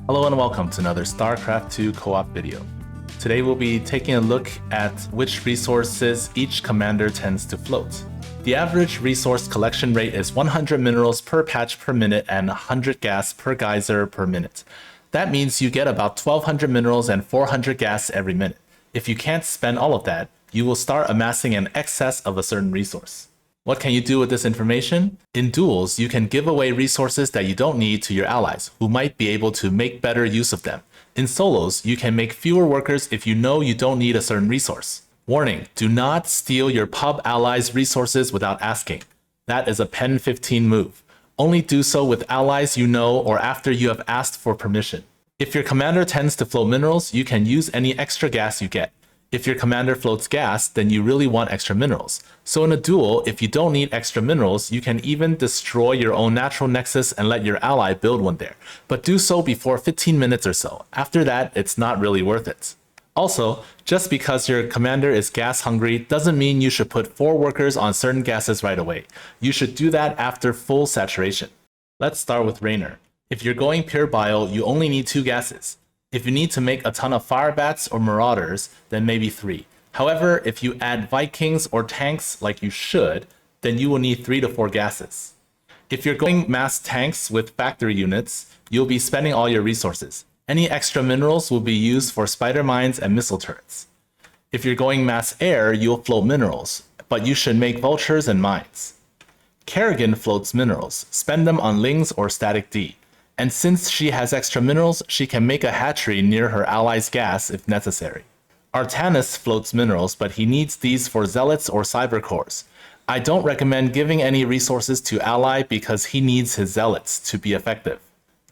Hello and welcome to another StarCraft 2 co-op video. Today we'll be taking a look at which resources each commander tends to float. The average resource collection rate is 100 minerals per patch per minute and 100 gas per geyser per minute. That means you get about 1200 minerals and 400 gas every minute. If you can't spend all of that, you will start amassing an excess of a certain resource. What can you do with this information? In duels, you can give away resources that you don't need to your allies, who might be able to make better use of them. In solos, you can make fewer workers if you know you don't need a certain resource. Warning, do not steal your pub allies' resources without asking. That is a Pen 15 move. Only do so with allies you know or after you have asked for permission. If your commander tends to float minerals, you can use any extra gas you get. If your commander floats gas, then you really want extra minerals. So in a duel, if you don't need extra minerals, you can even destroy your own natural nexus and let your ally build one there. But do so before 15 minutes or so. After that, it's not really worth it. Also, just because your commander is gas hungry doesn't mean you should put 4 workers on certain gases right away. You should do that after full saturation. Let's start with Raynor. If you're going pure bio, you only need 2 gases. If you need to make a ton of firebats or marauders, then maybe 3. However, if you add Vikings or tanks like you should, then you will need 3 to 4 gases. If you're going mass tanks with factory units, you'll be spending all your resources. Any extra minerals will be used for spider mines and missile turrets. If you're going mass air, you'll float minerals, but you should make vultures and mines. Kerrigan floats minerals. Spend them on Lings or Static D. And since she has extra minerals, she can make a hatchery near her ally's gas if necessary. Artanis floats minerals, but he needs these for zealots or cyber cores. I don't recommend giving any resources to ally because he needs his zealots to be effective.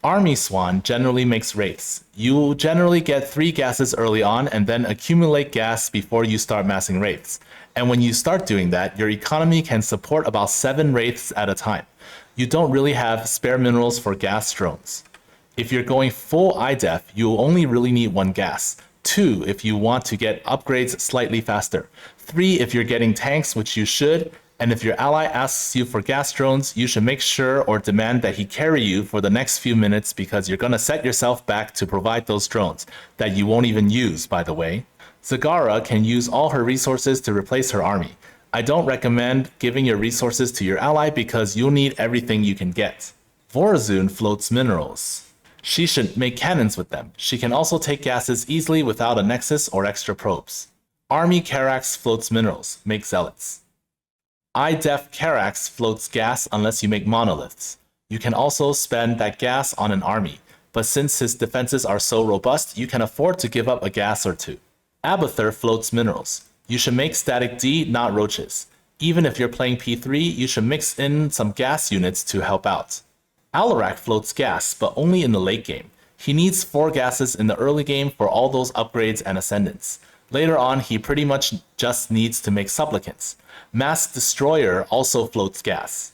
Army Swann generally makes wraiths. You generally get 3 gases early on and then accumulate gas before you start massing wraiths. And when you start doing that, your economy can support about 7 wraiths at a time. You don't really have spare minerals for gas drones. If you're going full IDEF, you'll only really need 1 gas. 2 if you want to get upgrades slightly faster. 3 if you're getting tanks, which you should. And if your ally asks you for gas drones, you should make sure or demand that he carry you for the next few minutes because you're gonna set yourself back to provide those drones, that you won't even use, by the way. Zagara can use all her resources to replace her army. I don't recommend giving your resources to your ally because you'll need everything you can get. Vorazun floats minerals. She should make cannons with them. She can also take gases easily without a nexus or extra probes. Army Karax floats minerals. Make zealots. IDEF Karax floats gas unless you make monoliths. You can also spend that gas on an army, but since his defenses are so robust, you can afford to give up a gas or 2. Abathur floats minerals. You should make Static D, not roaches. Even if you're playing P3, you should mix in some gas units to help out. Alarak floats gas, but only in the late game. He needs 4 gases in the early game for all those upgrades and ascendants. Later on, he pretty much just needs to make supplicants. Mass Destroyer also floats gas.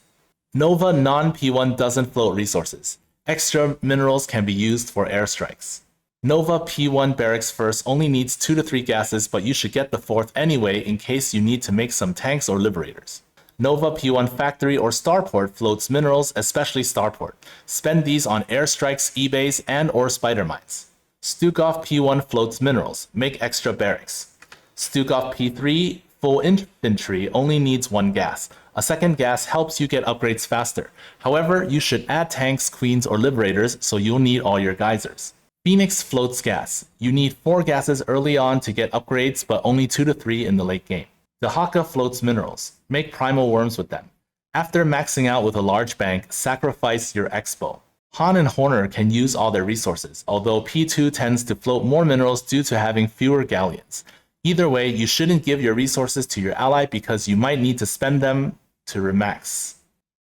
Nova non-P1 doesn't float resources. Extra minerals can be used for airstrikes. Nova P1 Barracks first only needs 2 to 3 gases, but you should get the 4th anyway in case you need to make some tanks or liberators. Nova P1 Factory or Starport floats minerals, especially Starport. Spend these on airstrikes, eBays, and or spider mines. Stukov P1 floats minerals. Make extra barracks. Stukov P3 full infantry only needs 1 gas. A 2nd gas helps you get upgrades faster. However, you should add tanks, queens, or liberators so you'll need all your geysers. Fenix floats gas. You need 4 gases early on to get upgrades, but only 2 to 3 in the late game. Dehaka floats minerals. Make primal worms with them. After maxing out with a large bank, sacrifice your expo. Han and Horner can use all their resources, although P2 tends to float more minerals due to having fewer galleons. Either way, you shouldn't give your resources to your ally because you might need to spend them to remax.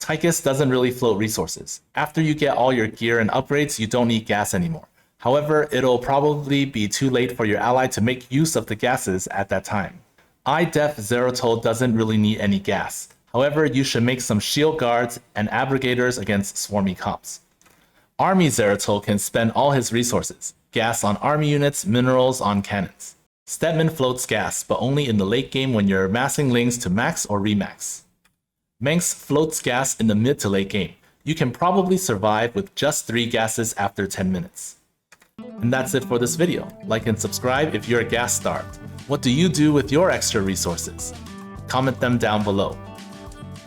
Tychus doesn't really float resources. After you get all your gear and upgrades, you don't need gas anymore. However, it'll probably be too late for your ally to make use of the gases at that time. IDEF Zerat doesn't really need any gas. However, you should make some shield guards and abrogators against swarmy comps. Army Zerat can spend all his resources. Gas on army units, minerals on cannons. Stetmann floats gas, but only in the late game when you're massing Lings to max or remax. Mengsk floats gas in the mid to late game. You can probably survive with just 3 gases after 10 minutes. And that's it for this video. Like and subscribe if you're gas-starved. What do you do with your extra resources? Comment them down below.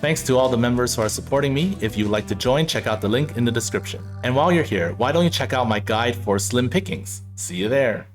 Thanks to all the members who are supporting me. If you'd like to join, check out the link in the description. And while you're here, why don't you check out my guide for slim pickings? See you there.